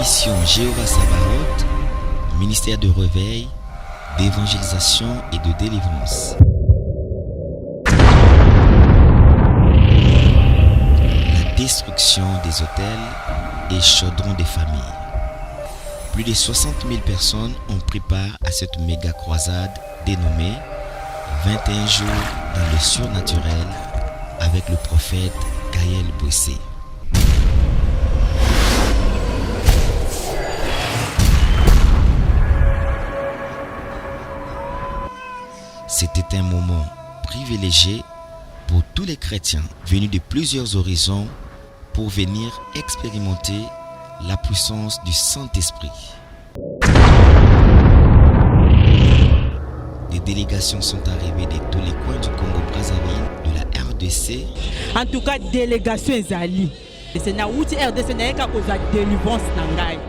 Mission Jéhovah Sabaoth, ministère de réveil, d'évangélisation et de délivrance. La destruction des hôtels et chaudrons des familles. Plus de 60 000 personnes ont pris part à cette méga croisade dénommée 21 jours dans le surnaturel avec le prophète Gaël Boissé. C'était un moment privilégié pour tous les chrétiens venus de plusieurs horizons pour venir expérimenter la puissance du Saint-Esprit. Des délégations sont arrivées de tous les coins du Congo-Brazzaville, de la RDC. En tout cas, délégation Zali. C'est na outil RDC na eka koza délivrance nangai.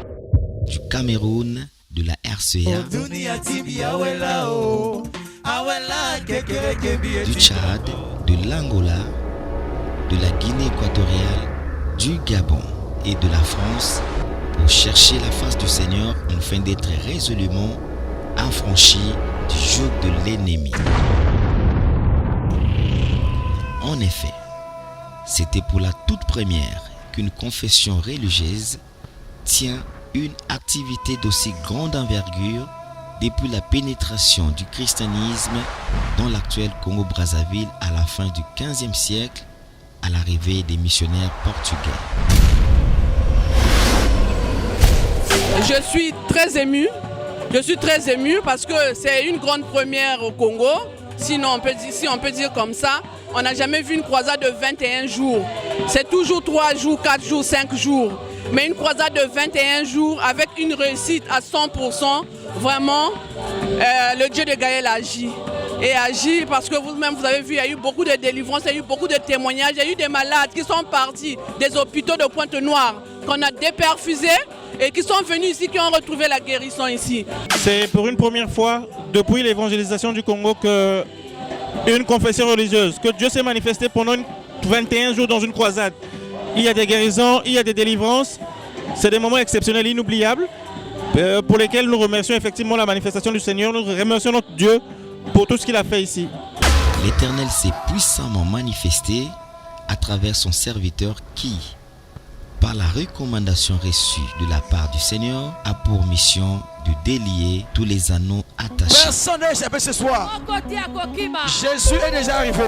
Du Cameroun, de la RCA. Du Tchad, de l'Angola, de la Guinée équatoriale, du Gabon et de la France pour chercher la face du Seigneur afin d'être résolument affranchis du joug de l'ennemi. En effet, c'était pour la toute première qu'une confession religieuse tient une activité d'aussi grande envergure depuis la pénétration du christianisme dans l'actuel Congo-Brazzaville à la fin du XVe siècle, à l'arrivée des missionnaires portugais. Je suis très ému. Je suis très ému parce que c'est une grande première au Congo. Sinon, on peut dire comme ça, on n'a jamais vu une croisade de 21 jours. C'est toujours 3 jours, 4 jours, 5 jours. Mais une croisade de 21 jours avec une réussite à 100%, vraiment, le Dieu de Gaël agit. Et agit parce que vous-même, vous avez vu, il y a eu beaucoup de délivrances, il y a eu beaucoup de témoignages, il y a eu des malades qui sont partis des hôpitaux de Pointe-Noire, qu'on a déperfusés et qui sont venus ici, qui ont retrouvé la guérison ici. C'est pour une première fois depuis l'évangélisation du Congo que une confession religieuse, que Dieu s'est manifesté pendant 21 jours dans une croisade. Il y a des guérisons, il y a des délivrances. C'est des moments exceptionnels, inoubliables, pour lesquels nous remercions effectivement la manifestation du Seigneur. Nous remercions notre Dieu pour tout ce qu'il a fait ici. L'Éternel s'est puissamment manifesté à travers son serviteur qui, par la recommandation reçue de la part du Seigneur, a pour mission de délier tous les anneaux attachés. Personne n'a échappé ce soir. Jésus est déjà arrivé.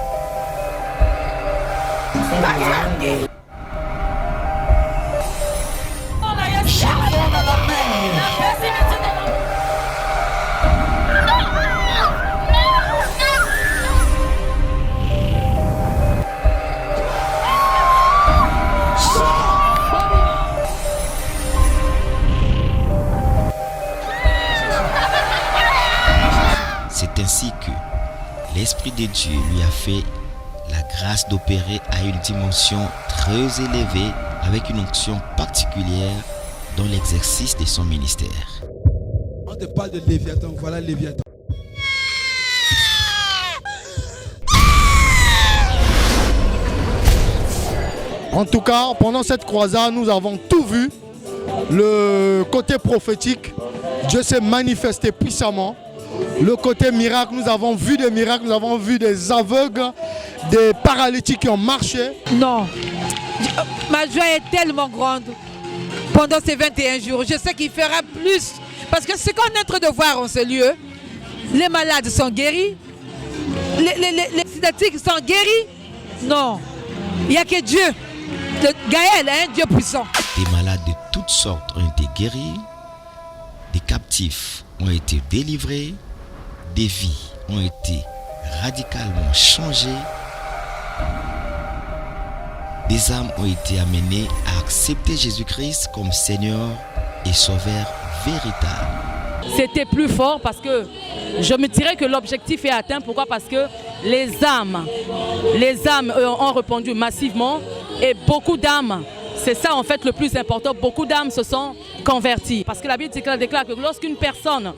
C'est ainsi que l'Esprit de Dieu lui a fait la grâce d'opérer à une dimension très élevée avec une onction particulière dans l'exercice de son ministère. On te parle de Léviathan, voilà Léviathan. En tout cas, pendant cette croisade, nous avons tout vu. Le côté prophétique, Dieu s'est manifesté puissamment. Le côté miracle, nous avons vu des miracles, nous avons vu des aveugles, des paralytiques qui ont marché. Non, ma joie est tellement grande pendant ces 21 jours. Je sais qu'il fera plus. Parce que ce qu'on est en train de voir en ce lieu, les malades sont guéris, les sédatiques sont guéris. Non, il n'y a que Dieu. Le Gaël est un Dieu puissant. Des malades de toutes sortes ont été guéris, des captifs ont été délivrés, des vies ont été radicalement changées, des âmes ont été amenées à accepter Jésus-Christ comme Seigneur et Sauveur véritable. C'était plus fort parce que je me dirais que l'objectif est atteint. Pourquoi? Parce que les âmes ont répondu massivement et beaucoup d'âmes, c'est ça en fait le plus important, beaucoup d'âmes se sont converties. Parce que la Bible déclare que lorsqu'une personne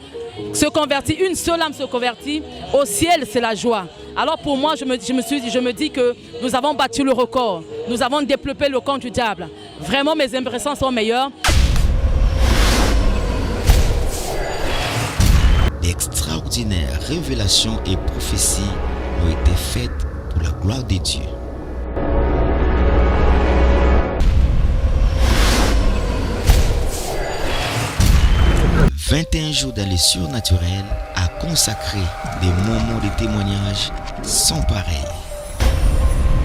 se convertit, une seule âme se convertit, au ciel c'est la joie. Alors pour moi, je me dis que nous avons battu le record, nous avons développé le camp du diable. Vraiment mes impressions sont meilleures. d'extraordinaires révélations et prophéties ont été faites pour la gloire de Dieu. « 21 jours dans le surnaturel » a consacré des moments de témoignage sans pareil.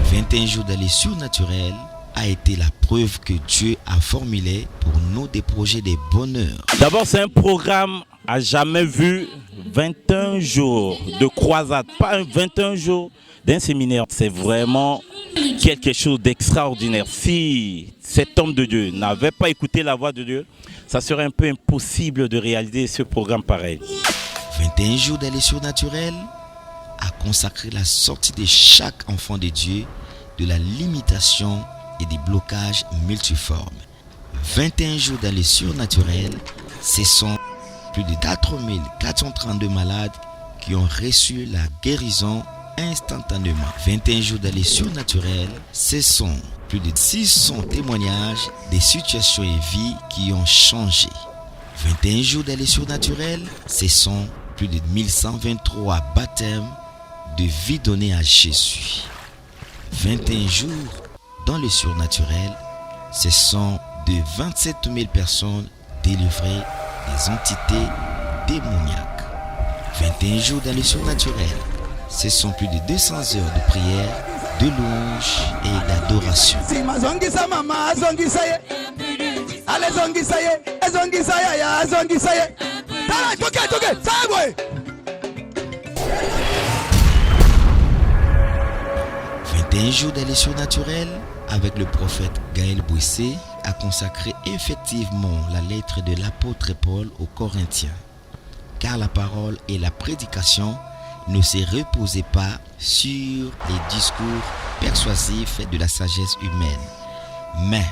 21 jours dans le surnaturel a été la preuve que Dieu a formulé pour nous des projets de bonheur. D'abord, c'est un programme à jamais vu. 21 jours de croisade, pas 21 jours d'un séminaire. C'est vraiment quelque chose d'extraordinaire. Si cet homme de Dieu n'avait pas écouté la voix de Dieu, ça serait un peu impossible de réaliser ce programme pareil. 21 jours dans le surnaturel a consacré la sortie de chaque enfant de Dieu de la limitation et des blocages multiformes. 21 jours dans le surnaturel, ce sont plus de 4432 malades qui ont reçu la guérison instantanément. 21 jours dans le surnaturel, ce sont plus de 600 témoignages des situations et vies qui ont changé. 21 jours dans le surnaturel, ce sont plus de 1123 baptêmes de vie donnés à Jésus. 21 jours dans le surnaturel, ce sont de 27 000 personnes délivrées des entités démoniaques. 21 jours dans le surnaturel, ce sont plus de 200 heures de prière, de louange et d'adoration. 21 jours dans le surnaturel, avec le prophète Gaël Bouissé, a consacré effectivement la lettre de l'apôtre Paul aux Corinthiens. Car la parole et la prédication ne se reposaient pas sur les discours persuasifs de la sagesse humaine, mais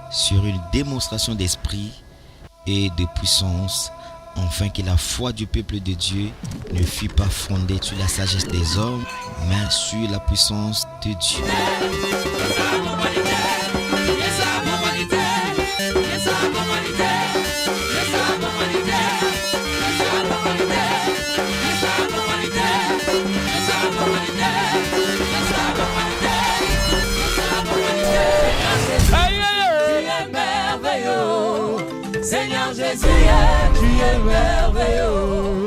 sur une démonstration d'esprit et de puissance, afin que la foi du peuple de Dieu ne fût pas fondée sur la sagesse des hommes, mais sur la puissance de Dieu. Seigneur Jésus, tu es merveilleux.